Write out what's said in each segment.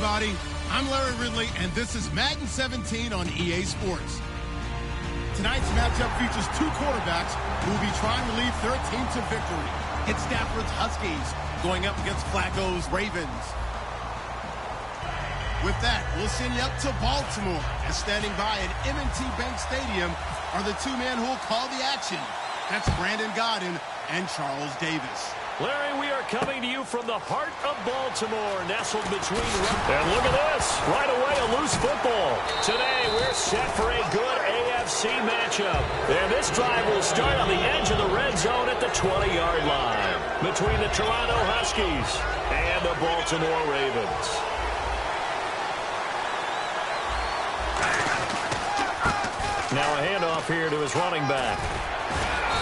everybody. I'm Larry Ridley, and this is Madden 17 on EA Sports. Tonight's matchup features two quarterbacks who will be trying to lead their team to victory. It's Stafford's Huskies going up against Flacco's Ravens. With that, we'll send you up to Baltimore. And standing by at M&T Bank Stadium are the two men who will call the action. That's Brandon Godden and Charles Davis. Larry, we are coming to you from the heart of Baltimore, nestled between... And look at this. Right away, a loose football. Today, we're set for a good AFC matchup. And this drive will start on the edge of the red zone at the 20-yard line between the Toronto Huskies and the Baltimore Ravens. Now a handoff here to his running back.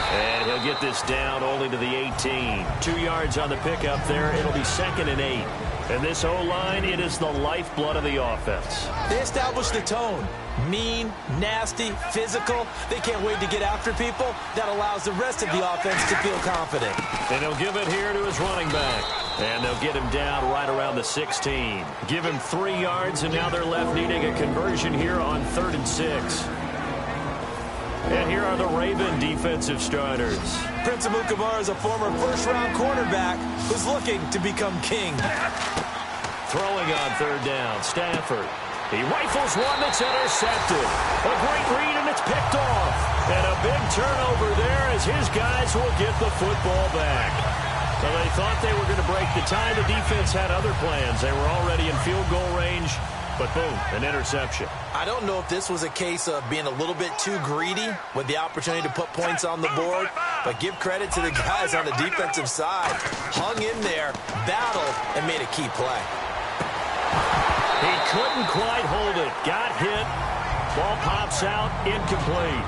And he'll get this down only to the 18. 2 yards on the pickup there. It'll be 2nd and 8. And this O-line, it is the lifeblood of the offense. They established the tone. Mean, nasty, physical. They can't wait to get after people. That allows the rest of the offense to feel confident. And he'll give it here to his running back. And they'll get him down right around the 16. Give him 3 yards, and now they're left needing a conversion here on 3rd and 6. And here are the Raven defensive starters. Prince Amukamara is a former first-round cornerback who's looking to become king. Throwing on 3rd down, Stafford. He rifles one that's intercepted. A great read, and it's picked off. And a big turnover there as his guys will get the football back. So they thought they were going to break the tie. The defense had other plans. They were already in field goal range. But boom, an interception. I don't know if this was a case of being a little bit too greedy with the opportunity to put points on the board, but give credit to the guys on the defensive side. Hung in there, battled, and made a key play. He couldn't quite hold it. Got hit. Ball pops out, incomplete.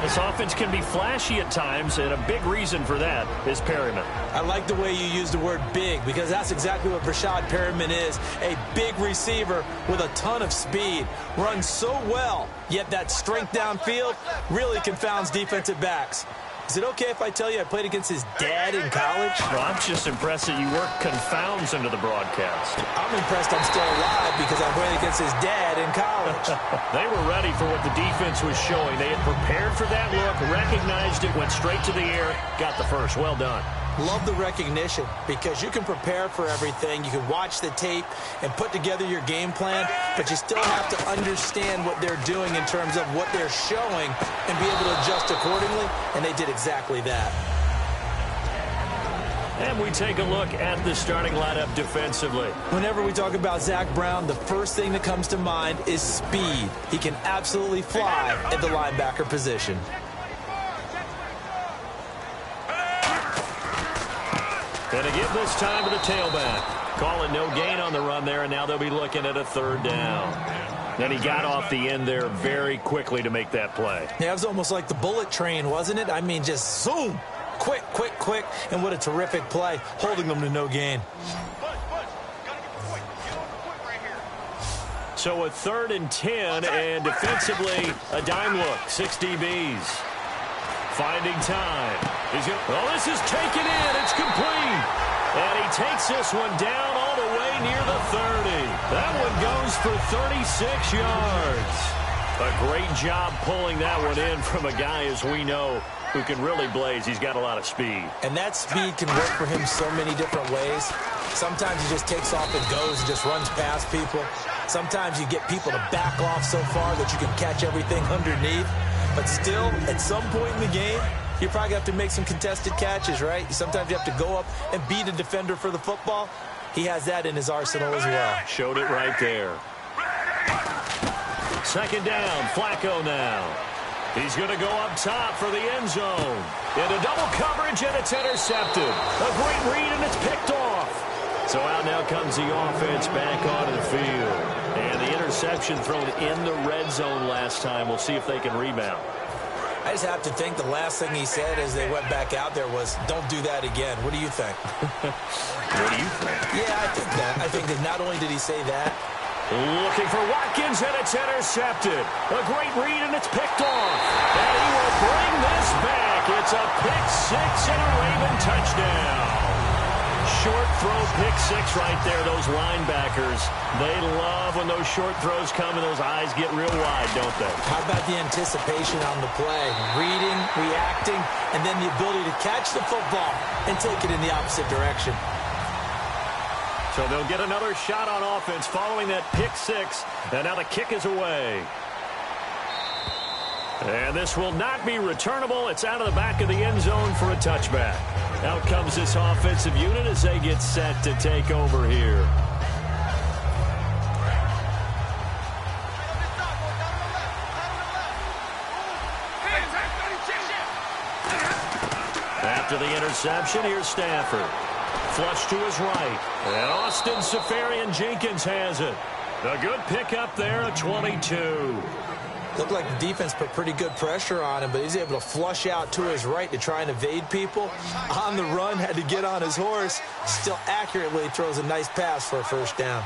This offense can be flashy at times, and a big reason for that is Perryman. I like the way you use the word big, because that's exactly what Rashad Perryman is. A big receiver with a ton of speed. Runs so well, yet that strength downfield really confounds defensive backs. Is it okay if I tell you I played against his dad in college? Well, I'm just impressed that you work confounds into the broadcast. I'm impressed I'm still alive because I played against his dad in college. They were ready for what the defense was showing. They had prepared for that look, recognized it, went straight to the air, got the first. Well done. Love the recognition, because you can prepare for everything. You can watch the tape and put together your game plan, but you still have to understand what they're doing in terms of what they're showing and be able to adjust accordingly, and they did exactly that. And we take a look at the starting lineup defensively. Whenever we talk about Zach Brown, the first thing that comes to mind is speed. He can absolutely fly at the linebacker position. And to give this time to the tailback. Calling no gain on the run there, and now they'll be looking at a 3rd down. Then he got off the end there very quickly to make that play. Yeah, it was almost like the bullet train, wasn't it? I mean, just zoom. Quick, quick, quick. And what a terrific play, holding them to no gain. So a 3rd and 10, and defensively, a dime look. 6 DBs. Finding time. Well, this is taken in. It's complete. And he takes this one down all the way near the 30. That one goes for 36 yards. A great job pulling that one in from a guy, as we know, who can really blaze. He's got a lot of speed. And that speed can work for him so many different ways. Sometimes he just takes off and goes and just runs past people. Sometimes you get people to back off so far that you can catch everything underneath. But still, at some point in the game, you probably have to make some contested catches, right? Sometimes you have to go up and beat a defender for the football. He has that in his arsenal as well. Showed it right there. 2nd down, Flacco now. He's going to go up top for the end zone. Into double coverage, and it's intercepted. A great read, and it's picked off. So out now comes the offense back onto the field. And the interception thrown in the red zone last time. We'll see if they can rebound. I just have to think the last thing he said as they went back out there was, don't do that again. What do you think? What do you think? Yeah, I think that. I think that not only did he say that. Looking for Watkins, and it's intercepted. A great read, and it's picked off. And he will bring this back. It's a pick 6 and a Raven touchdown. short throw pick six right there. Those linebackers, they love when those short throws come and those eyes get real wide, don't they? How about the anticipation on the play? Reading, reacting, and then the ability to catch the football and take it in the opposite direction. So they'll get another shot on offense following that pick six, and now the kick is away. And this will not be returnable. It's out of the back of the end zone for a touchback. Out comes this offensive unit as they get set to take over here. After the interception, here's Stafford. Flush to his right. And Austin Safarian-Jenkins has it. A good pickup there at 22. Looked like the defense put pretty good pressure on him, but he's able to flush out to his right to try and evade people. On the run, had to get on his horse. Still accurately throws a nice pass for a first down.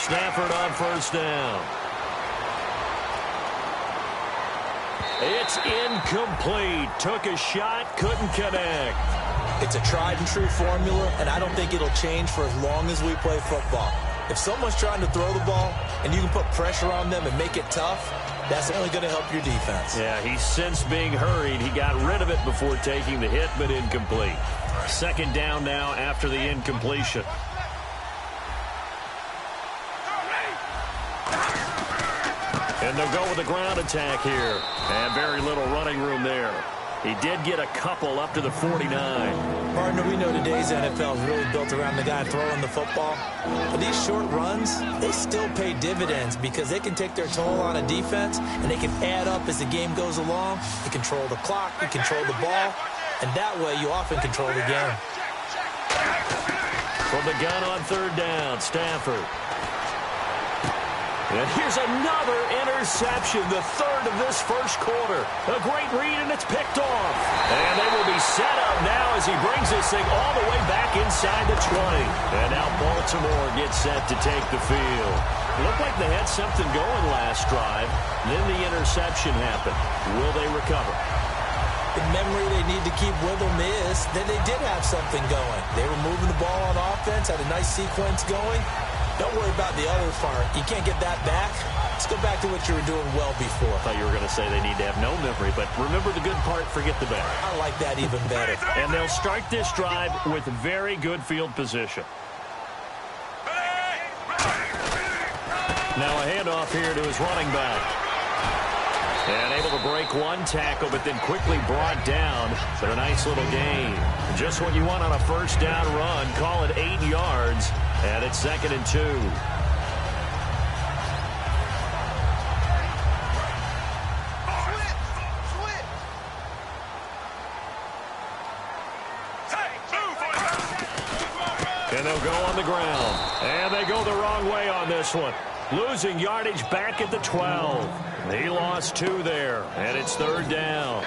Stafford on first down. It's incomplete. Took a shot, couldn't connect. It's a tried-and-true formula, and I don't think it'll change for as long as we play football. If someone's trying to throw the ball and you can put pressure on them and make it tough, that's only going to help your defense. Yeah, he's since being hurried. He got rid of it before taking the hit, but incomplete. Second down now after the incompletion. And they'll go with a ground attack here. And very little running room there. He did get a couple up to the 49. Partner, we know today's NFL is really built around the guy throwing the football. But these short runs, they still pay dividends because they can take their toll on a defense, and they can add up as the game goes along. You control the clock, you control the ball, and that way you often control the game. From the gun on third down, Stafford. And here's another interception, the third of this first quarter. A great read, and it's picked off. And they will be set up now as he brings this thing all the way back inside the 20. And now Baltimore gets set to take the field. Looked like they had something going last drive. Then the interception happened. Will they recover? The memory they need to keep with them is that they did have something going. They were moving the ball on offense, had a nice sequence going. Don't worry about the other part. You can't get that back. Let's go back to what you were doing well before. I thought you were going to say they need to have no memory, but remember the good part, forget the bad. I like that even better. And they'll start this drive with very good field position. Now a handoff here to his running back. And able to break one tackle, but then quickly brought down for a nice little gain. Just what you want on a first down run. Call it 8 yards. And it's 2nd and 2. And they'll go on the ground. And they go the wrong way on this one. Losing yardage back at the 12. He lost 2 there. And it's 3rd down.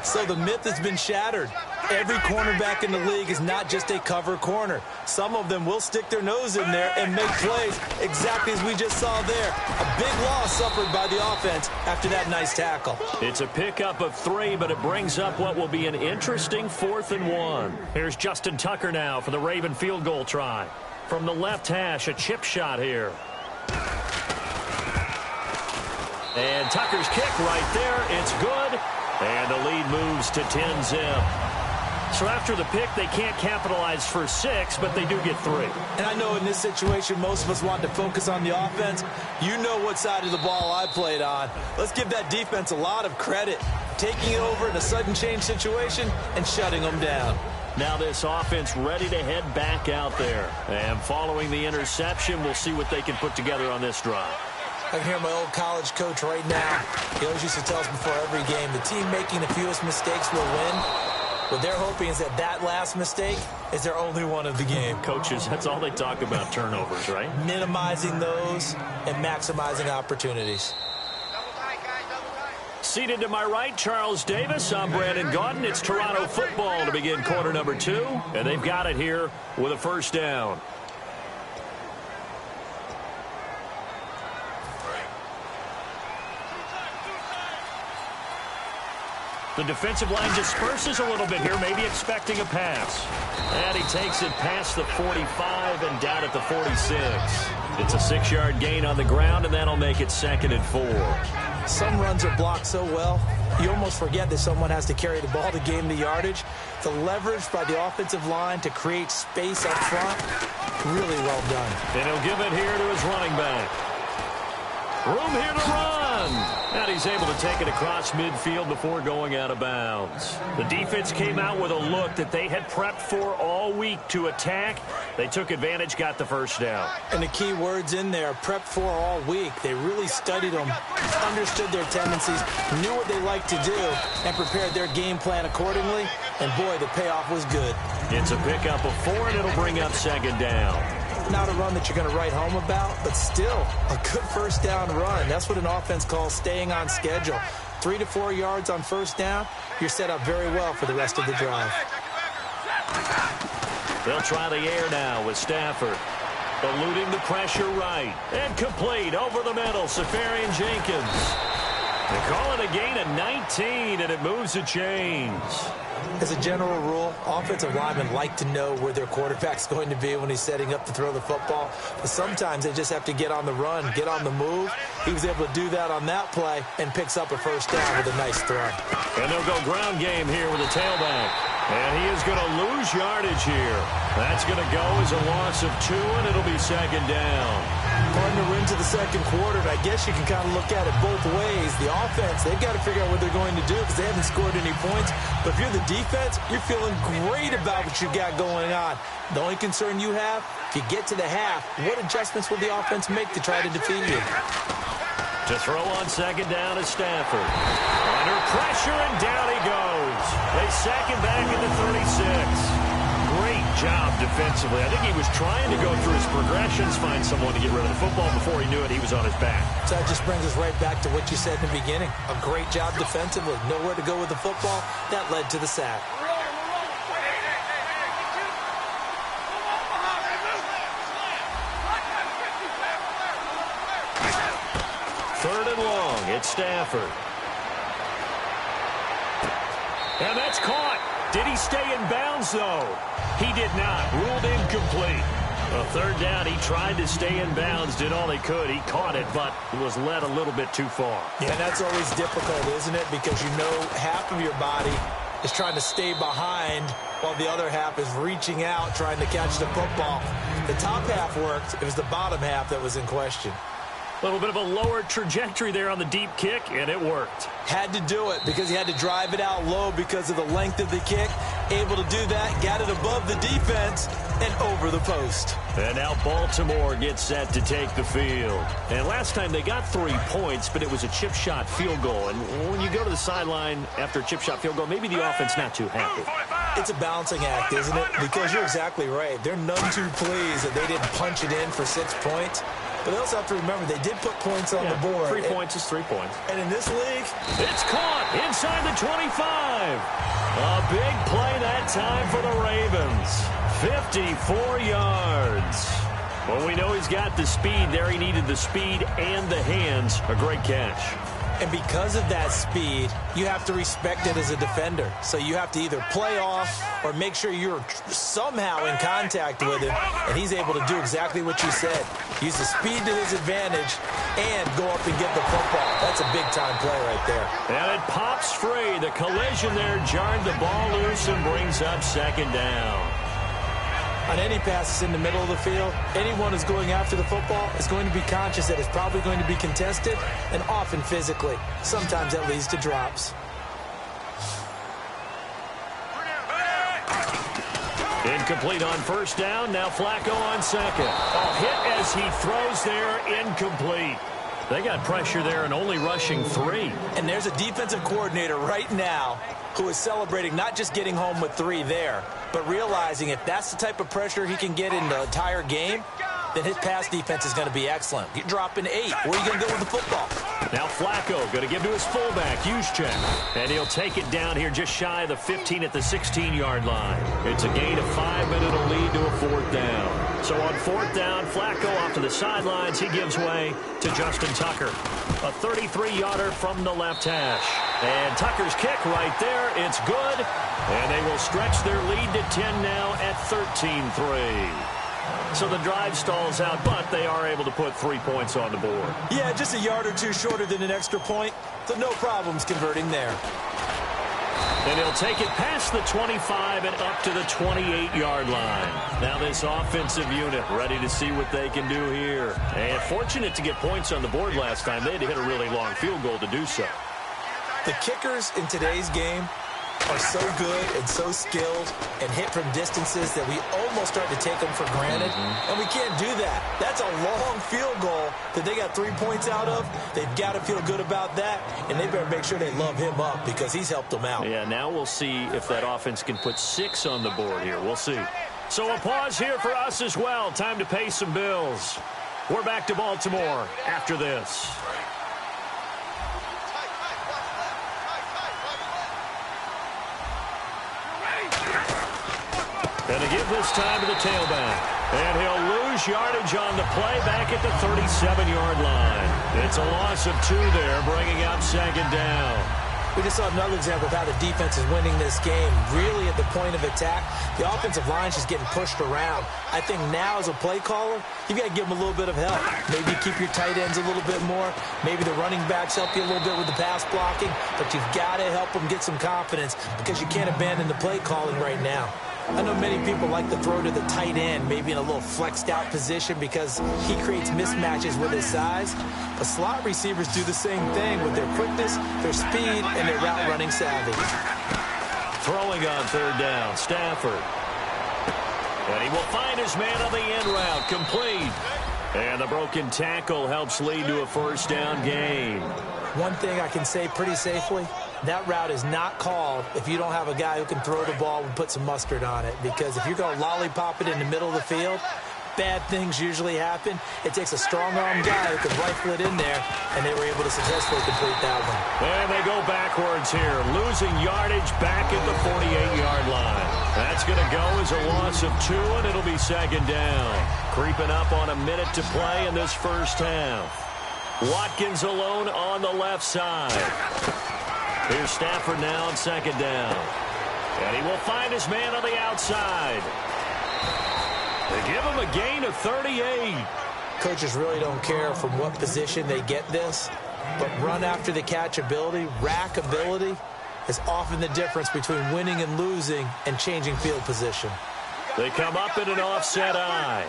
So the myth has been shattered. Every cornerback in the league is not just a cover corner. Some of them will stick their nose in there and make plays exactly as we just saw there. A big loss suffered by the offense after that nice tackle. It's a pickup of 3, but it brings up what will be an interesting 4th and 1. Here's Justin Tucker now for the Raven field goal try. From the left hash, a chip shot here. And Tucker's kick right there. It's good. And the lead moves to 10-zip. So after the pick, they can't capitalize for 6, but they do get 3. And I know in this situation, most of us want to focus on the offense. You know what side of the ball I played on. Let's give that defense a lot of credit. Taking it over in a sudden change situation and shutting them down. Now this offense ready to head back out there. And following the interception, we'll see what they can put together on this drive. I can hear my old college coach right now. He always used to tell us before every game, the team making the fewest mistakes will win. What they're hoping is that last mistake is their only one of the game. Coaches, that's all they talk about, turnovers, right? Minimizing those and maximizing opportunities. Seated to my right, Charles Davis. I'm Brandon Gaudin. It's Toronto football to begin quarter number 2. And they've got it here with a first down. The defensive line disperses a little bit here, maybe expecting a pass. And he takes it past the 45 and down at the 46. It's a 6-yard gain on the ground, and that'll make it 2nd and 4. Some runs are blocked so well, you almost forget that someone has to carry the ball to gain the yardage. The leverage by the offensive line to create space up front, really well done. And he'll give it here to his running back. Room here to run. And he's able to take it across midfield before going out of bounds. The defense came out with a look that they had prepped for all week to attack. They took advantage, got the first down. And the key words in there, prepped for all week. They really studied them, understood their tendencies, knew what they liked to do, and prepared their game plan accordingly. And boy, the payoff was good. It's a pickup of 4, and it'll bring up 2nd down. Not a run that you're going to write home about, but still a good first down run. That's what an offense calls staying on schedule. 3 to 4 yards on first down, you're set up very well for the rest of the drive. They'll try the air now with Stafford. Eluding the pressure right. And complete over the middle, Safarian Jenkins. They call it a gain of 19, and it moves the chains. As a general rule, offensive linemen like to know where their quarterback's going to be when he's setting up to throw the football. But sometimes they just have to get on the run, get on the move. He was able to do that on that play and picks up a first down with a nice throw. And they'll go ground game here with a tailback. And he is going to lose yardage here. That's going to go as a loss of 2, and it'll be 2nd down. Starting to into the second quarter, and I guess you can kind of look at it both ways. The offense, they've got to figure out what they're going to do because they haven't scored any points. But if you're the defense, you're feeling great about what you got going on. The only concern you have, if you get to the half, what adjustments will the offense make to try to defeat you? To throw on 2nd down is Stafford. Under pressure, and down he goes. They sack him back at the 36. Great job defensively. I think he was trying to go through his progressions, find someone to get rid of the football. Before he knew it, he was on his back. So that just brings us right back to what you said in the beginning. A great job defensively. Nowhere to go with the football. That led to the sack. Third and long. It's Stafford. And that's caught. Did he stay in bounds, though? He did not. Ruled incomplete. A third down, he tried to stay in bounds, did all he could. He caught it, but was led a little bit too far. Yeah, that's always difficult, isn't it? Because you know half of your body is trying to stay behind while the other half is reaching out, trying to catch the football. The top half worked. It was the bottom half that was in question. A little bit of a lower trajectory there on the deep kick, and it worked. Had to do it because he had to drive it out low because of the length of the kick. Able to do that, got it above the defense and over the post. And now Baltimore gets set to take the field. And last time they got 3 points, but it was a chip shot field goal. And when you go to the sideline after a chip shot field goal, maybe the offense not too happy. It's a balancing act, isn't it? Because you're exactly right. They're none too pleased that they didn't punch it in for 6 points. But they also have to remember they did put points on the board. 3 points is 3 points. And in this league, it's caught inside the 25. A big play that time for the Ravens. 54 yards. Well, we know he's got the speed there. He needed the speed and the hands. A great catch. And because of that speed, you have to respect it as a defender. So you have to either play off or make sure you're somehow in contact with him. And he's able to do exactly what you said. Use the speed to his advantage and go up and get the football. That's a big-time play right there. And it pops free. The collision there jarred the ball loose and brings up 2nd down. On any passes in the middle of the field, anyone who's going after the football is going to be conscious that it's probably going to be contested and often physically. Sometimes that leads to drops. Incomplete on first down. Now Flacco on second. A hit as he throws there. Incomplete. They got pressure there and only rushing 3. And there's a defensive coordinator right now who is celebrating not just getting home with 3 there, but realizing if that's the type of pressure he can get in the entire game, then his pass defense is going to be excellent. You're dropping 8. Where are you going to go with the football? Now Flacco going to give to his fullback, Juszczyk. And he'll take it down here just shy of the 15 at the 16-yard line. It's a gain of 5, and it'll lead to a 4th down. So on 4th down, Flacco off to the sidelines. He gives way to Justin Tucker. A 33-yarder from the left hash. And Tucker's kick right there. It's good. And they will stretch their lead to 10 now at 13-3. So the drive stalls out, but they are able to put 3 points on the board. Yeah, just a yard or two shorter than an extra point, so no problems converting there. And he'll take it past the 25 and up to the 28-yard line. Now this offensive unit ready to see what they can do here. And fortunate to get points on the board last time. They had to hit a really long field goal to do so. The kickers in today's game are so good and so skilled and hit from distances that we almost start to take them for granted. And we can't do that. That's a long field goal that they got 3 points out of. They've got to feel good about that, and they better make sure they love him up because he's helped them out. Yeah, now we'll see if that offense can put 6 on the board here. We'll see. So a pause here for us as well. Time to pay some bills. We're back to Baltimore after this. And to give this time to the tailback. And he'll lose yardage on the play back at the 37-yard line. It's a loss of 2 there, bringing up 2nd down. We just saw another example of how the defense is winning this game. Really at the point of attack, the offensive line is just getting pushed around. I think now as a play caller, you've got to give them a little bit of help. Maybe keep your tight ends a little bit more. Maybe the running backs help you a little bit with the pass blocking. But you've got to help them get some confidence because you can't abandon the play calling right now. I know many people like to throw to the tight end, maybe in a little flexed out position because he creates mismatches with his size. But slot receivers do the same thing with their quickness, their speed, and their route running savvy. Throwing on 3rd down, Stafford. And he will find his man on the end route, complete. And the broken tackle helps lead to a 1st down gain. One thing I can say pretty safely, that route is not called if you don't have a guy who can throw the ball and put some mustard on it. Because if you're going to lollipop it in the middle of the field, bad things usually happen. It takes a strong-arm guy who can rifle it in there, and they were able to successfully complete that one. And they go backwards here, losing yardage back at the 48-yard line. That's going to go as a loss of 2, and it'll be 2nd down. Creeping up on a minute to play in this first half. Watkins alone on the left side. Here's Stafford now on 2nd down. And he will find his man on the outside. They give him a gain of 38. Coaches really don't care from what position they get this, but run after the catch ability, rack ability, is often the difference between winning and losing and changing field position. They come up in an offset eye.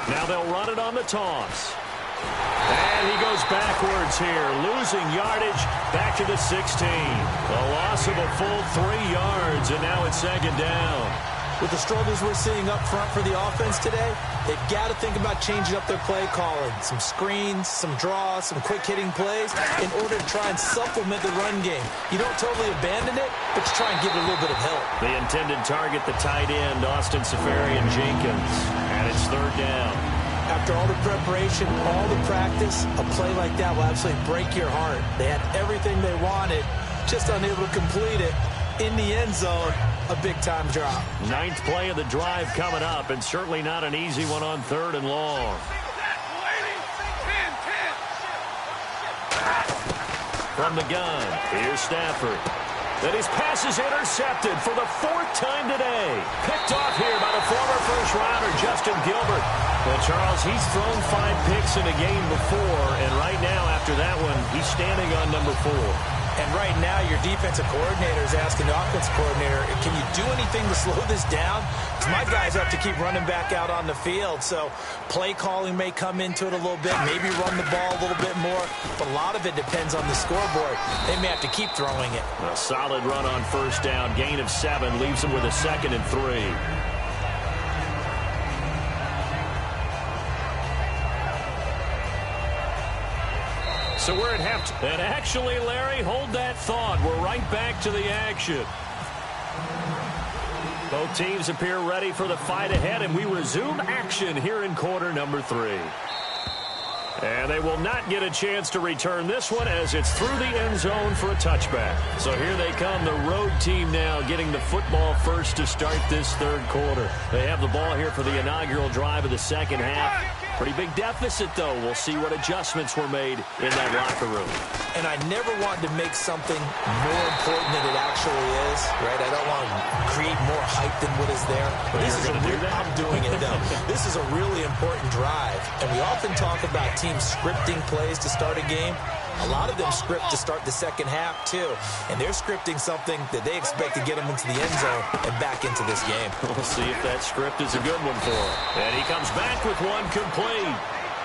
Now they'll run it on the toss. And he goes backwards here, losing yardage back to the 16. A loss of a full 3 yards, and now it's 2nd down. With the struggles we're seeing up front for the offense today, they've got to think about changing up their play calling. Some screens, some draws, some quick-hitting plays in order to try and supplement the run game. You don't totally abandon it, but you try and give it a little bit of help. The intended target, the tight end, Austin Seferian-Jenkins. And it's 3rd down. After all the preparation, all the practice, a play like that will absolutely break your heart. They had everything they wanted, just unable to complete it. In the end zone, a big-time drop. 9th play of the drive coming up, and certainly not an easy one on 3rd and long. From the gun, here's Stafford. Then his pass is intercepted for the 4th time today. Picked off here by the former first-rounder, Justin Gilbert. Well, Charles, he's thrown 5 picks in a game before, and right now, after that one, he's standing on number 4. And right now, your defensive coordinator is asking the offensive coordinator, can you do anything to slow this down? Because my guys have to keep running back out on the field. So play calling may come into it a little bit, maybe run the ball a little bit more. But a lot of it depends on the scoreboard. They may have to keep throwing it. A solid run on 1st down. Gain of 7 leaves them with a 2nd and 3. So we're at halftime. And actually, Larry, hold that thought. We're right back to the action. Both teams appear ready for the fight ahead, and we resume action here in quarter number 3. And they will not get a chance to return this one as it's through the end zone for a touchback. So here they come, the road team now getting the football first to start this third quarter. They have the ball here for the inaugural drive of the second half. Pretty big deficit, though. We'll see what adjustments were made in that locker room. And I never wanted to make something more important than it actually is, right? I don't want to create more hype than what is there. But this is I'm doing it, though. This is a really important drive. And we often talk about teams scripting plays to start a game. A lot of them script to start the second half, too. And they're scripting something that they expect to get them into the end zone and back into this game. We'll see if that script is a good one for him. And he comes back with one complete.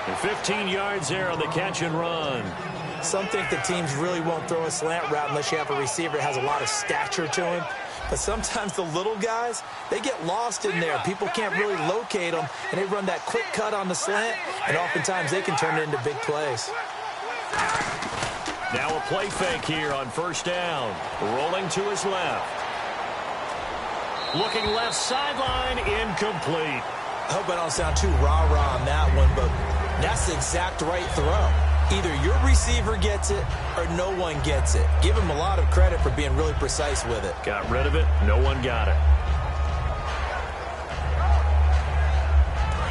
And 15 yards there on the catch and run. Some think that teams really won't throw a slant route unless you have a receiver that has a lot of stature to him. But sometimes the little guys, they get lost in there. People can't really locate them, and they run that quick cut on the slant, and oftentimes they can turn it into big plays. Now a play fake here on first down. Rolling to his left. Looking left sideline, incomplete. I hope I don't sound too rah-rah on that one, but that's the exact right throw. Either your receiver gets it or no one gets it. Give him a lot of credit for being really precise with it. Got rid of it. No one got it.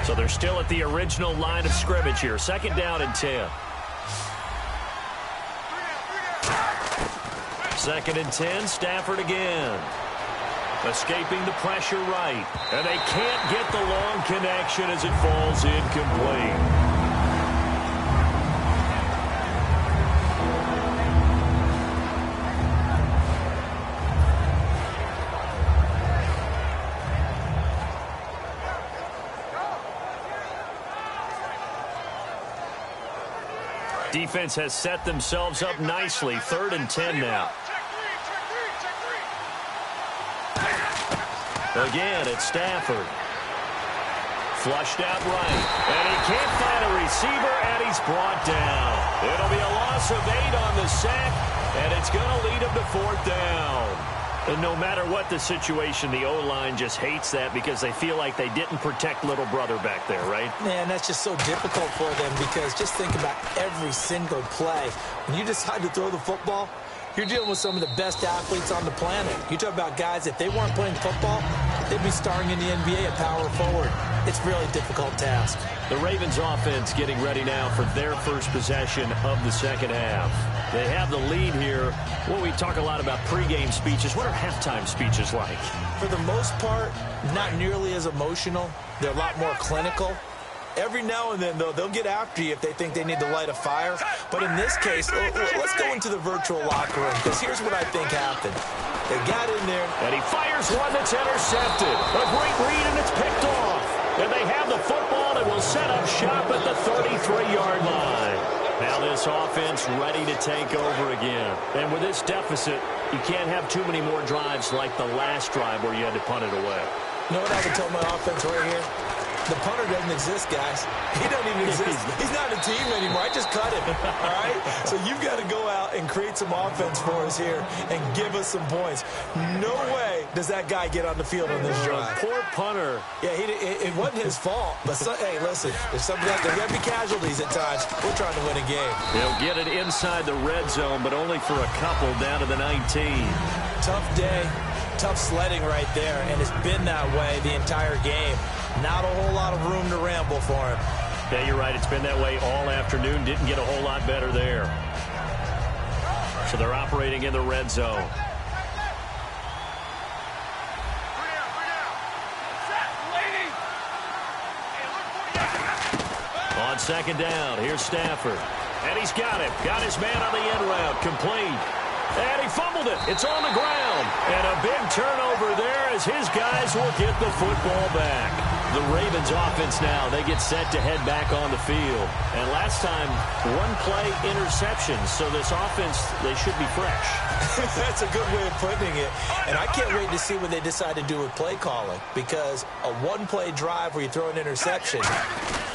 So they're still at the original line of scrimmage here. Second down and 10. Second and 10, Stafford again. Escaping the pressure right. And they can't get the long connection as it falls incomplete. Defense has set themselves up nicely. 3rd and 10 now. Again, it's Stafford. Flushed out right. And he can't find a receiver, and he's brought down. It'll be a loss of 8 on the sack, and it's going to lead him to 4th down. And no matter what the situation, the O-line just hates that because they feel like they didn't protect little brother back there, right? Man, that's just so difficult for them because just think about every single play. When you decide to throw the football, you're dealing with some of the best athletes on the planet. You talk about guys, if they weren't playing football, they'd be starring in the NBA at power forward. It's a really difficult task. The Ravens offense getting ready now for their first possession of the second half. They have the lead here. Well, we talk a lot about pregame speeches. What are halftime speeches like? For the most part, not nearly as emotional. They're a lot more clinical. Every now and then, though, they'll get after you if they think they need to light a fire. But in this case, let's go into the virtual locker room, because here's what I think happened. They got in there. And he fires one that's intercepted. A great read, and it's picked off. And they have the football and will set up shop at the 33-yard line. Now this offense ready to take over again. And with this deficit, you can't have too many more drives like the last drive where you had to punt it away. You know what I would tell my offense right here? The punter doesn't exist, guys. He doesn't even exist. He's not a team anymore. I just cut him, all right? So you've got to go out and create some offense for us here and give us some points. No way does that guy get on the field on this drive. Poor punter. Yeah, it wasn't his fault. But, hey, listen, there's something out there. There's got to be casualties at times. We're trying to win a game. They'll get it inside the red zone, but only for a couple down to the 19. Tough day. Tough sledding right there, and it's been that way the entire game. Not a whole lot of room to ramble for him. Yeah, you're right. It's been that way all afternoon. Didn't get a whole lot better there. So they're operating in the red zone. On second down, here's Stafford. And he's got it. Got his man on the end route. Complete. And he fumbled it. It's on the ground. And a big turnover there as his guys will get the football back. The Ravens offense now, they get set to head back on the field. And last time, one play interception. So this offense, they should be fresh. That's a good way of putting it. And I can't wait to see what they decide to do with play calling. Because a one-play drive where you throw an interception,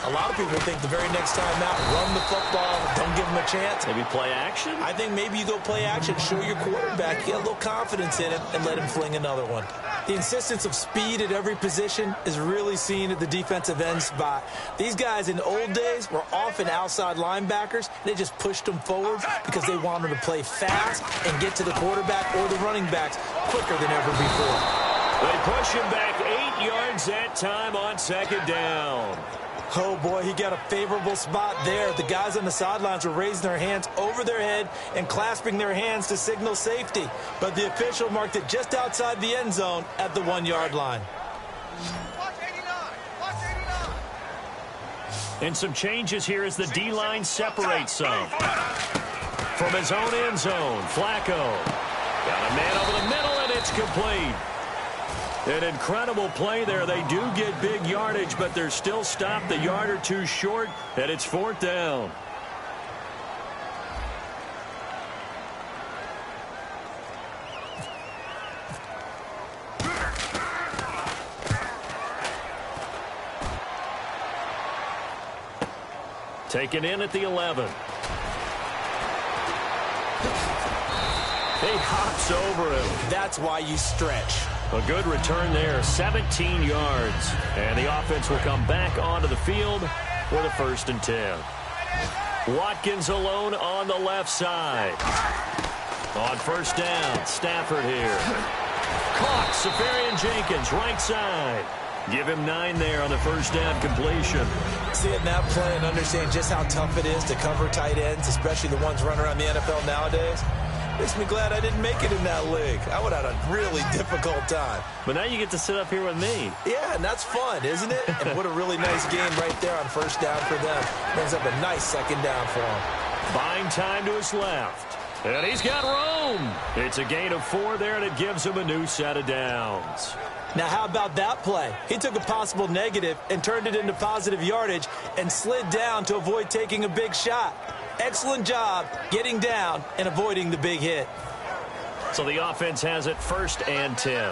a lot of people think the very next time out, run the football, don't give them a chance. Maybe play action? I think maybe you go play action, show your quarterback, get a little confidence in him, and let him fling another one. The insistence of speed at every position is really seen at the defensive end spot. These guys in the old days were often outside linebackers. They just pushed them forward because they wanted to play fast and get to the quarterback or the running backs quicker than ever before. They push him back 8 yards that time on second down. Oh, boy, he got a favorable spot there. The guys on the sidelines were raising their hands over their head and clasping their hands to signal safety. But the official marked it just outside the end zone at the 1-yard line. Watch 89. Watch 89. And some changes here as the D-line separates some. From his own end zone, Flacco. Got a man over the middle, and it's complete. An incredible play there. They do get big yardage, but they're still stopped a yard or two short, and it's 4th down. Taken in at the 11. He hops over him. That's why you stretch. A good return there, 17 yards. And the offense will come back onto the field for the 1st and 10. Watkins alone on the left side. On 1st down, Stafford here. Caught, Safarian-Jenkins, right side. Give him 9 there on the 1st down completion. Seeing that play and understand just how tough it is to cover tight ends, especially the ones running around the NFL nowadays, makes me glad I didn't make it in that league. I would have had a really difficult time. But now you get to sit up here with me. Yeah, and that's fun, isn't it? And what a really nice game right there on 1st down for them. Brings up a nice 2nd down for them. Buying time to his left. And he's got room. It's a gain of 4 there, and it gives him a new set of downs. Now, how about that play? He took a possible negative and turned it into positive yardage and slid down to avoid taking a big shot. Excellent job getting down and avoiding the big hit. So the offense has it 1st and 10.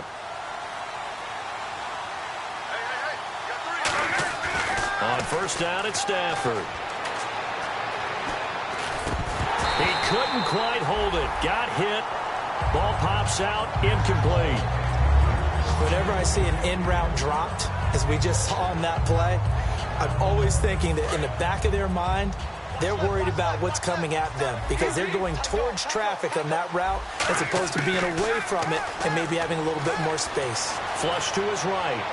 On 1st down, it's Stafford. He couldn't quite hold it. Got hit. Ball pops out. Incomplete. Whenever I see an in-route dropped, as we just saw in that play, I'm always thinking that in the back of their mind, they're worried about what's coming at them because they're going towards traffic on that route as opposed to being away from it and maybe having a little bit more space. Flush to his right.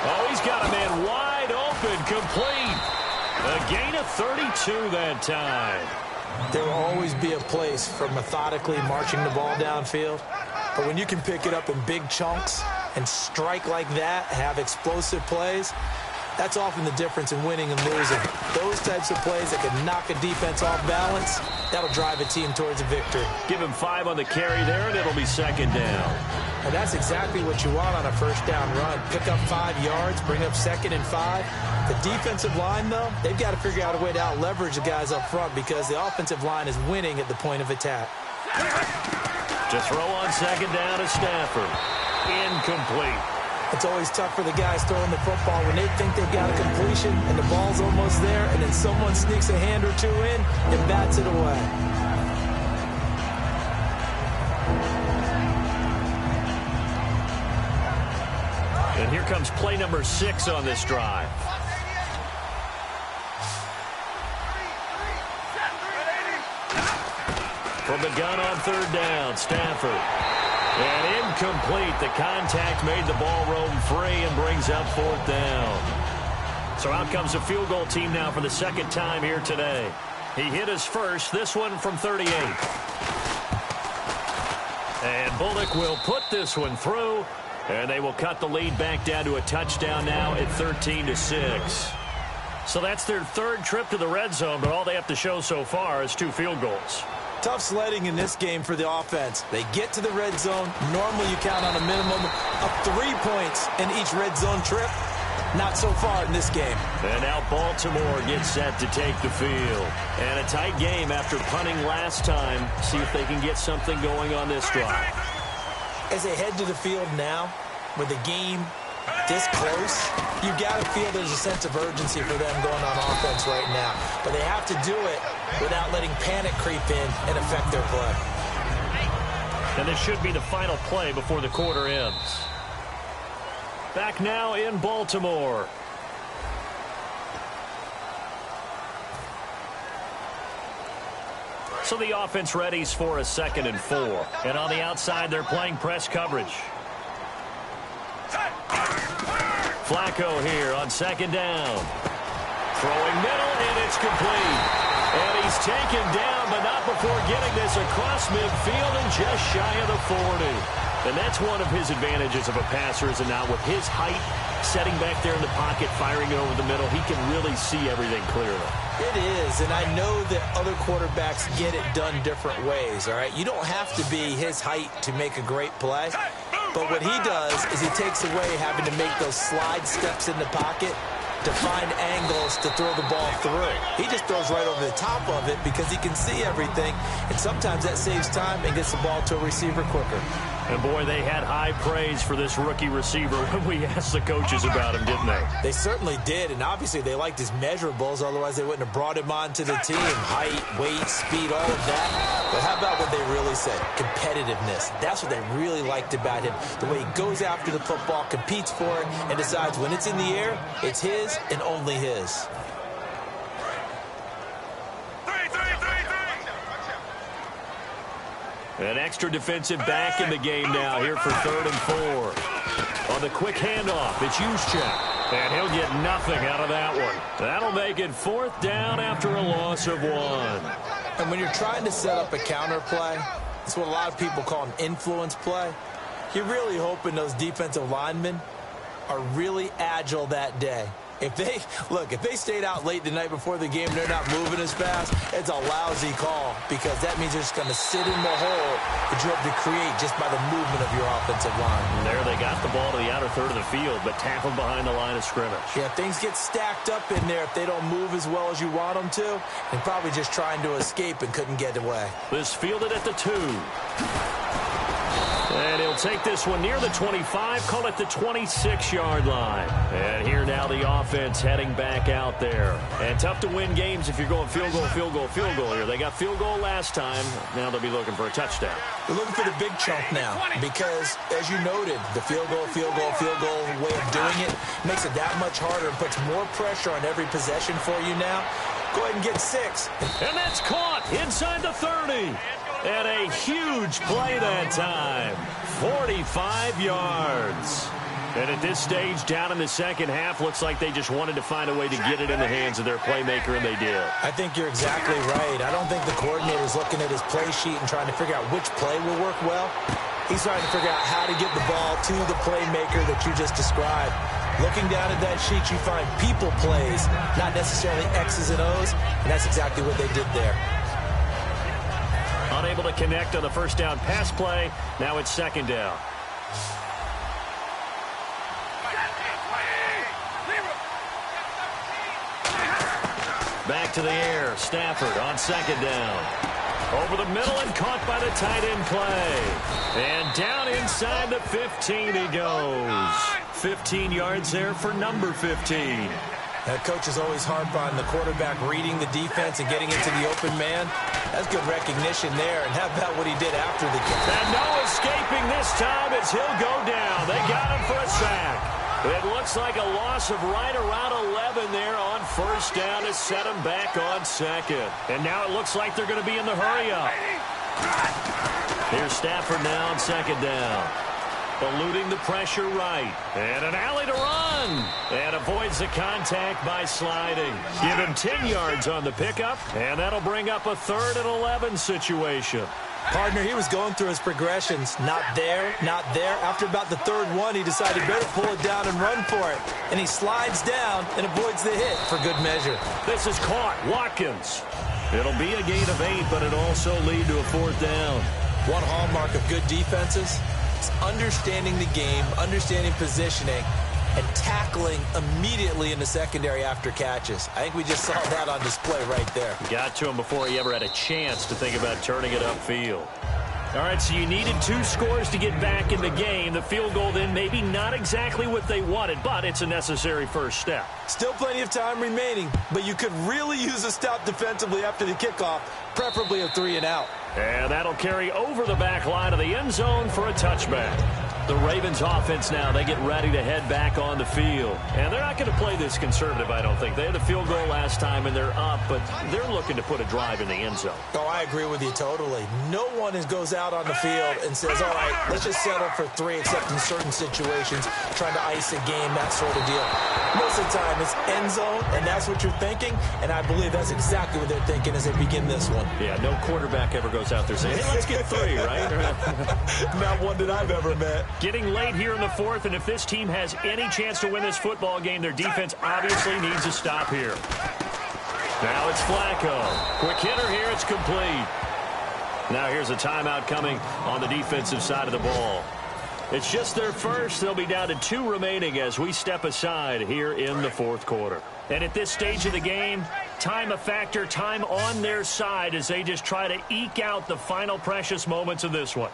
Oh, he's got a man wide open, complete. A gain of 32 that time. There will always be a place for methodically marching the ball downfield. But when you can pick it up in big chunks and strike like that, have explosive plays, that's often the difference in winning and losing. Those types of plays that can knock a defense off balance, that'll drive a team towards a victory. Give him 5 on the carry there, and it'll be 2nd down. And that's exactly what you want on a 1st down run. Pick up 5 yards, bring up 2nd and 5. The defensive line, though, they've got to figure out a way to out-leverage the guys up front because the offensive line is winning at the point of attack. To throw on 2nd down is Stafford. Incomplete. It's always tough for the guys throwing the football when they think they've got a completion and the ball's almost there, and then someone sneaks a hand or two in and bats it away. And here comes play number 6 on this drive. From the gun on 3rd down, Stafford. And incomplete. The contact made the ball roam free and brings up 4th down. So out comes a field goal team now for the 2nd time here today. He hit his first, this one from 38. And Bullock will put this one through, and they will cut the lead back down to a touchdown now at 13-6. So that's their 3rd trip to the red zone, but all they have to show so far is 2 field goals. Tough sledding in this game for the offense. They get to the red zone. Normally you count on a minimum of 3 points in each red zone trip. Not so far in this game. And now Baltimore gets set to take the field. And a tight game after punting last time. See if they can get something going on this drive. As they head to the field now, with the game this close, you got to feel there's a sense of urgency for them going on offense right now. But they have to do it without letting panic creep in and affect their play. And this should be the final play before the quarter ends. Back now in Baltimore. So the offense readies for a 2nd and 4. And on the outside, they're playing press coverage. Flacco here on 2nd down. Throwing middle, and it's complete. And he's taken down, but not before getting this across midfield and just shy of the 40. And that's one of his advantages of a passer, is it not? With his height, setting back there in the pocket, firing it over the middle, he can really see everything clearly. It is, and I know that other quarterbacks get it done different ways, all right? You don't have to be his height to make a great play. But what he does is he takes away having to make those slide steps in the pocket to find angles to throw the ball through. He just throws right over the top of it because he can see everything, and sometimes that saves time and gets the ball to a receiver quicker. And, boy, they had high praise for this rookie receiver when we asked the coaches about him, didn't they? They certainly did, and obviously they liked his measurables, otherwise they wouldn't have brought him onto the team. Height, weight, speed, all of that. But how about what they really said? Competitiveness. That's what they really liked about him. The way he goes after the football, competes for it, and decides when it's in the air, it's his and only his. An extra defensive back in the game now here for 3rd and 4. On the quick handoff, it's Juszczyk. And he'll get nothing out of that one. That'll make it 4th down after a loss of 1. And when you're trying to set up a counter play, it's what a lot of people call an influence play. You're really hoping those defensive linemen are really agile that day. If they stayed out late the night before the game, they're not moving as fast, it's a lousy call because that means they're just going to sit in the hole that you have to create just by the movement of your offensive line. And there they got the ball to the outer third of the field, but tackled behind the line of scrimmage. Yeah, things get stacked up in there if they don't move as well as you want them to, and probably just trying to escape and couldn't get away. This fielded at the 2. And he'll take this one near the 25, call it the 26-yard line. And here now the offense heading back out there. And tough to win games if you're going field goal, field goal, field goal here. They got field goal last time. Now they'll be looking for a touchdown. They're looking for the big chunk now because, as you noted, the field goal way of doing it makes it that much harder and puts more pressure on every possession for you now. Go ahead and get 6. And that's caught inside the 30. And a huge play that time. 45 yards. And at this stage, down in the second half, looks like they just wanted to find a way to get it in the hands of their playmaker, and they did. I think you're exactly right. I don't think the coordinator's looking at his play sheet and trying to figure out which play will work well. He's trying to figure out how to get the ball to the playmaker that you just described. Looking down at that sheet, you find people plays, not necessarily X's and O's, and that's exactly what they did there. Unable to connect on the first down pass play. Now it's 2nd down. Back to the air. Stafford on 2nd down. Over the middle and caught by the tight end play. And down inside the 15 he goes. 15 yards there for number 15. That coach is always harp on the quarterback reading the defense and getting into the open man. That's good recognition there. And how about what he did after the kick? And no escaping this time as he'll go down. They got him for a sack. It looks like a loss of right around 11 there on 1st down to set him back on 2nd. And now it looks like they're going to be in the hurry-up. Here's Stafford now on 2nd down. Eluding the pressure right. And an alley to run. And avoids the contact by sliding. Give him 10 yards on the pickup. And that'll bring up a 3rd and 11 situation. Partner, he was going through his progressions. Not there, not there. After about the 3rd one, he decided better pull it down and run for it. And he slides down and avoids the hit for good measure. This is caught. Watkins. It'll be a gain of 8, but it'll also lead to a 4th down. One hallmark of good defenses, it's understanding the game, understanding positioning, and tackling immediately in the secondary after catches. I think we just saw that on display right there. Got to him before he ever had a chance to think about turning it upfield. All right, so you needed 2 scores to get back in the game. The field goal then maybe not exactly what they wanted, but it's a necessary first step. Still plenty of time remaining, but you could really use a stop defensively after the kickoff, preferably a 3 and out. And that'll carry over the back line of the end zone for a touchback. The Ravens offense now, they get ready to head back on the field. And they're not going to play this conservative, I don't think. They had a field goal last time, and they're up, but they're looking to put a drive in the end zone. Oh, I agree with you totally. No one goes out on the field and says, all right, let's just settle for 3, except in certain situations, trying to ice a game, that sort of deal. Most of the time, it's end zone, and that's what you're thinking, and I believe that's exactly what they're thinking as they begin this one. Yeah, no quarterback ever goes out there saying, hey, let's get 3, right? Not one that I've ever met. Getting late here in the fourth, and if this team has any chance to win this football game, their defense obviously needs a stop here. Now it's Flacco. Quick hitter here, it's complete. Now here's a timeout coming on the defensive side of the ball. It's just their first. They'll be down to 2 remaining as we step aside here in the fourth quarter. And at this stage of the game, time a factor, time on their side as they just try to eke out the final precious moments of this one.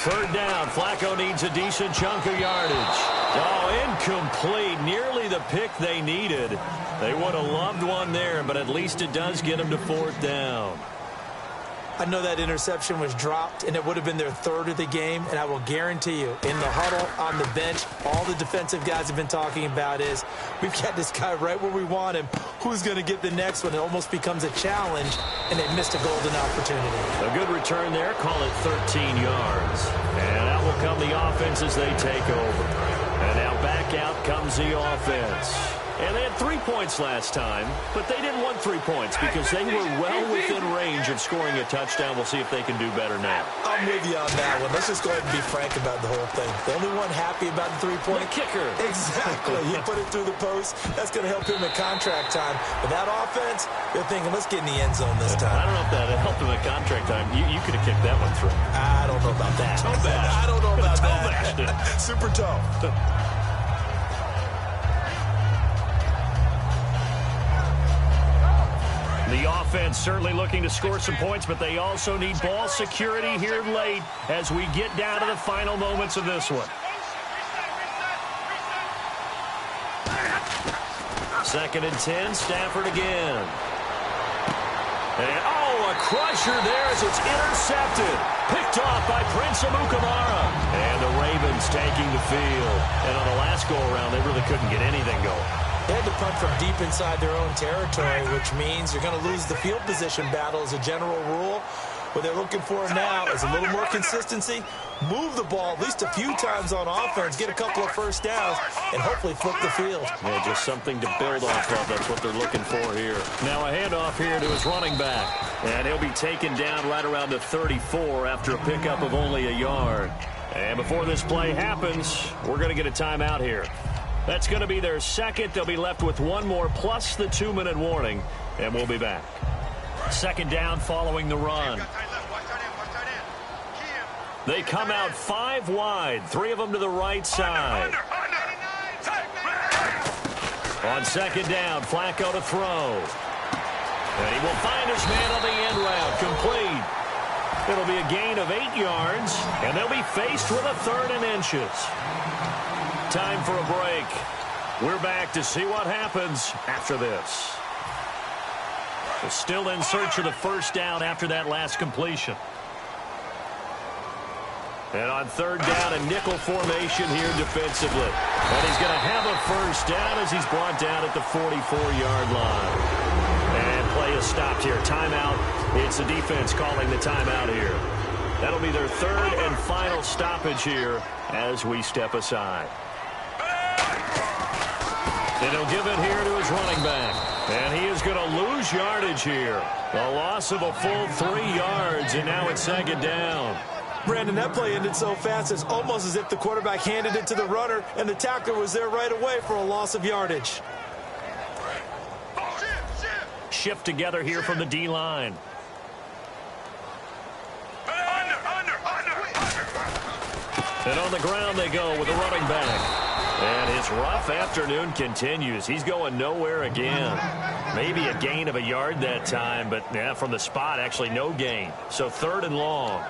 Third down, Flacco needs a decent chunk of yardage. Oh, incomplete. Nearly the pick they needed. They would have loved one there, but at least it does get them to 4th down. I know that interception was dropped, and it would have been their 3rd of the game, and I will guarantee you, in the huddle, on the bench, all the defensive guys have been talking about is, we've got this guy right where we want him. Who's going to get the next one? It almost becomes a challenge, and they missed a golden opportunity. A good return there, call it 13 yards. And out will come the offense as they take over. And now back out comes the offense. And they had 3 points last time, but they didn't want 3 points because they were well within range of scoring a touchdown. We'll see if they can do better now. I'm with you on that one. Let's just go ahead and be frank about the whole thing. The only one happy about the 3-point kicker. Exactly. He put it through the post. That's going to help him at contract time. But that offense, they're thinking, let's get in the end zone this time. I don't know if that helped him at contract time. You could have kicked that one through. I don't know about that. I don't know about that. Super tough. The offense certainly looking to score some points, but they also need ball security here late as we get down to the final moments of this one. 2nd and 10, Stafford again. And, a crusher there as it's intercepted. Picked off by Prince Amukamara. And the Ravens taking the field. And on the last go-around, they really couldn't get anything going. They had to punt from deep inside their own territory, which means you're going to lose the field position battle as a general rule. What they're looking for now is a little more consistency, move the ball at least a few times on offense, get a couple of first downs, and hopefully flip the field. Yeah, just something to build off of. That's what they're looking for here. Now a handoff here to his running back. And he'll be taken down right around the 34 after a pickup of only a yard. And before this play happens, we're going to get a timeout here. That's going to be their second. They'll be left with one more plus the 2-minute warning, and we'll be back. 2nd down following the run. They come out 5 wide, 3 of them to the right side. On 2nd down, Flacco to throw. And he will find his man on the end route, complete. It'll be a gain of 8 yards, and they'll be faced with a 3rd and inches. Time for a break. We're back to see what happens after this. They're still in search of the first down after that last completion. And on 3rd down, a nickel formation here defensively. And he's going to have a first down as he's brought down at the 44-yard line. And play is stopped here. Timeout. It's the defense calling the timeout here. That'll be their 3rd and final stoppage here as we step aside. And he'll give it here to his running back. And he is going to lose yardage here. A loss of a full 3 yards, and now it's 2nd down. Brandon, that play ended so fast, it's almost as if the quarterback handed it to the runner, and the tackler was there right away for a loss of yardage. Shift together here from the D-line. And on the ground they go with the running back. And his rough afternoon continues. He's going nowhere again. Maybe a gain of a yard that time, but yeah, from the spot, actually no gain. So 3rd and long.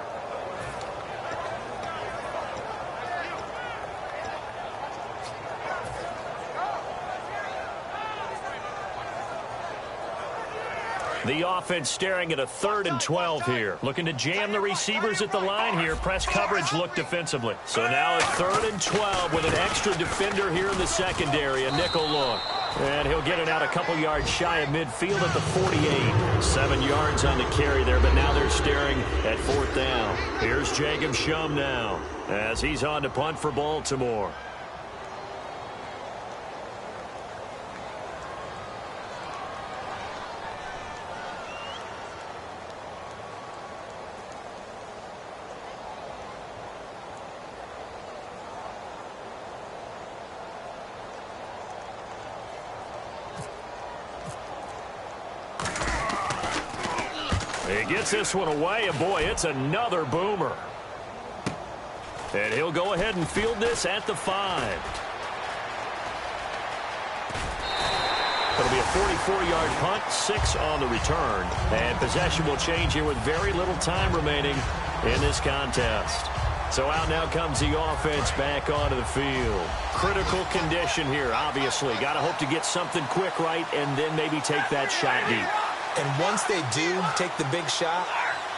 The offense staring at a 3rd and 12 here. Looking to jam the receivers at the line here. Press coverage look defensively. So now it's 3rd and 12 with an extra defender here in the secondary. A nickel look. And he'll get it out a couple yards shy of midfield at the 48. 7 yards on the carry there, but now they're staring at 4th down. Here's Jacob Shum now as he's on to punt for Baltimore. He gets this one away, and boy, it's another boomer. And he'll go ahead and field this at the 5. It'll be a 44-yard punt, 6 on the return. And possession will change here with very little time remaining in this contest. So out now comes the offense back onto the field. Critical condition here, obviously. Got to hope to get something quick right and then maybe take that shot deep. And once they do take the big shot,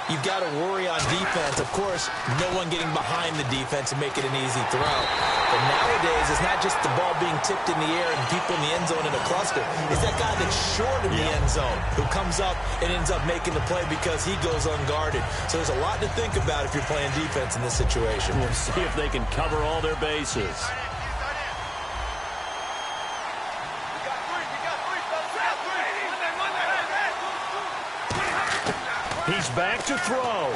you've got to worry on defense. Of course, no one getting behind the defense and make it an easy throw. But nowadays, it's not just the ball being tipped in the air and people in the end zone in a cluster. It's that guy that's short of the end zone who comes up and ends up making the play because he goes unguarded. So there's a lot to think about if you're playing defense in this situation. We'll see if they can cover all their bases. He's back to throw.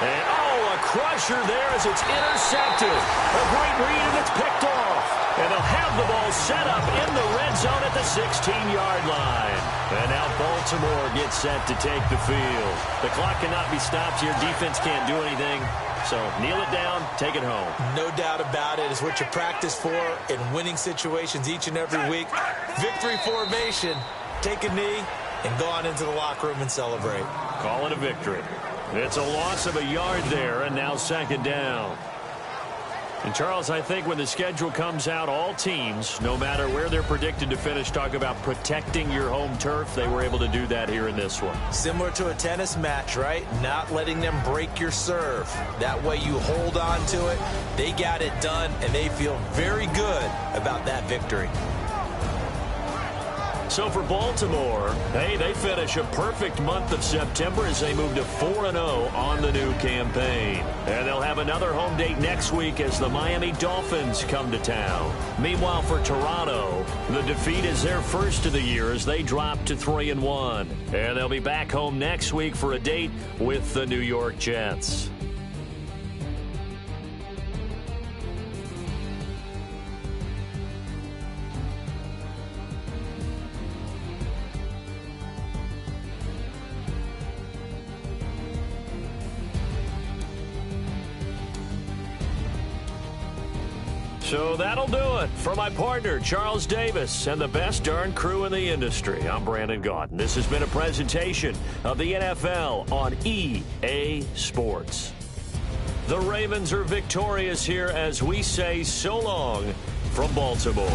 And, a crusher there as it's intercepted. A great read, and it's picked off. And they'll have the ball set up in the red zone at the 16-yard line. And now Baltimore gets set to take the field. The clock cannot be stopped here. Defense can't do anything. So kneel it down, take it home. No doubt about it. It's what you practice for in winning situations each and every week. Victory formation. Take a knee and go on into the locker room and celebrate. Call it a victory. It's a loss of a yard there, and now 2nd down. And, Charles, I think when the schedule comes out, all teams, no matter where they're predicted to finish, talk about protecting your home turf. They were able to do that here in this one. Similar to a tennis match, right? Not letting them break your serve. That way you hold on to it. They got it done, and they feel very good about that victory. So for Baltimore, hey, they finish a perfect month of September as they move to 4-0 on the new campaign. And they'll have another home date next week as the Miami Dolphins come to town. Meanwhile, for Toronto, the defeat is their first of the year as they drop to 3-1. And they'll be back home next week for a date with the New York Jets. So that'll do it for my partner, Charles Davis, and the best darn crew in the industry. I'm Brandon Gaudin. This has been a presentation of the NFL on EA Sports. The Ravens are victorious here as we say so long from Baltimore.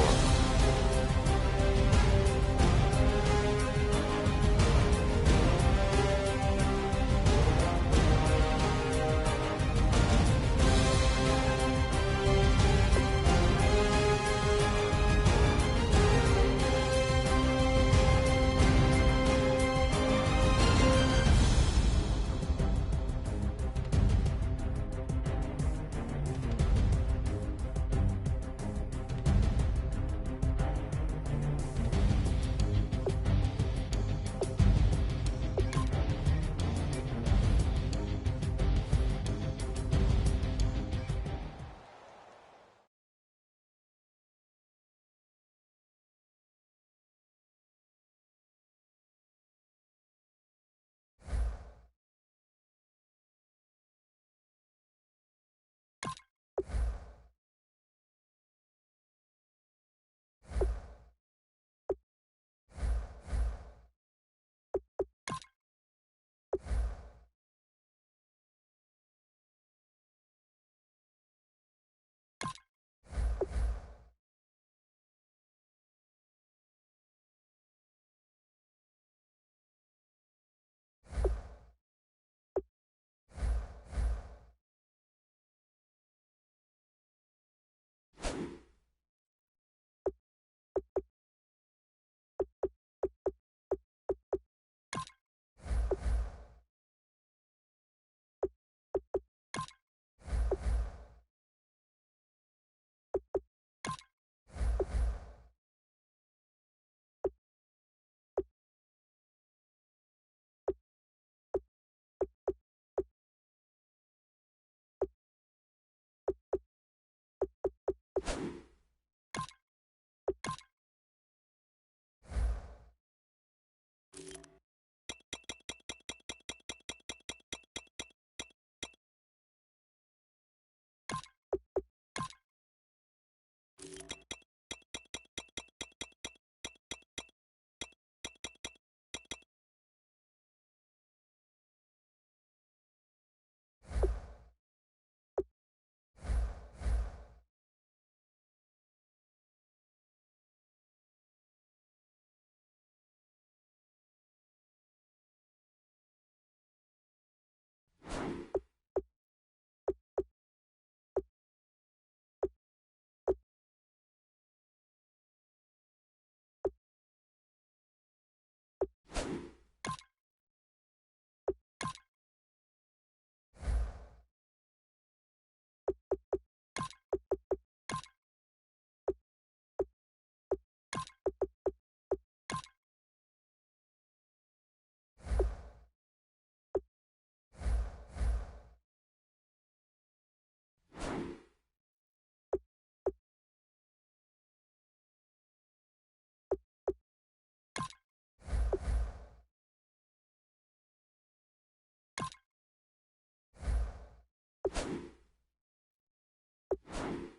it.